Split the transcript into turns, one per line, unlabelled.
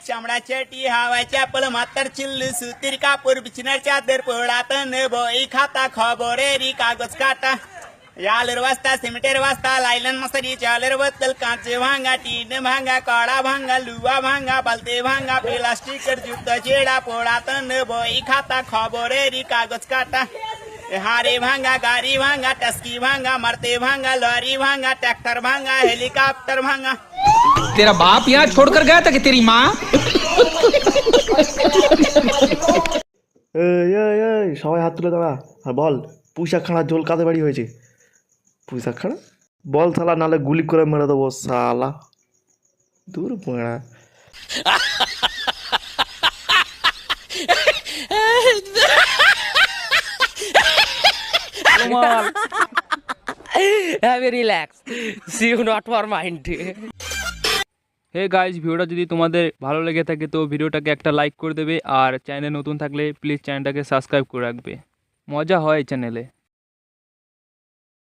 चामडा चटी हवाच्या पल मातर चिल्लू सुतीर कापूर बिछणार चादर पोळात न बोई खाता खबरेरी कागज काटा यालर वाजता सिमेंटेर वाजता लायलन मसरी चालर बत्तल कांचे भांगा टीन भांगा काळा भांगा लुवा भांगा बालते भांगा प्लास्टिकर जुत्ता चेडा पोळात न बोई खाता खबरेरी कागज काटा हारे भांगा गाड़ी भांगा टस्की भांगा मरते भांगा लॉरी भांगा ट्रैक्टर भांगा हेलीकॉप्टर भांगा।
तेरा बाप यहाँ छोड़कर गया था कि तेरी माँ?
সবাই হাত তুলে দাঁড়া আর বল পুঁইশাক খানা ঝোল কাদের বাড়ি হয়েছে? পুঁইশাক খানা বল শালা, নালে গুলি করে মেরে দেবো শালা। দূর পোড়া।
Relax, see you not for mind.
Hey guys, ভিডিওটা যদি তোমাদের ভালো লেগে থাকে তো ভিডিওটাকে একটা লাইক করে দেবে, আর চ্যানেলে নতুন থাকলে প্লিজ চ্যানেলটাকে সাবস্ক্রাইব করে রাখবে। মজা হয় চ্যানেলে।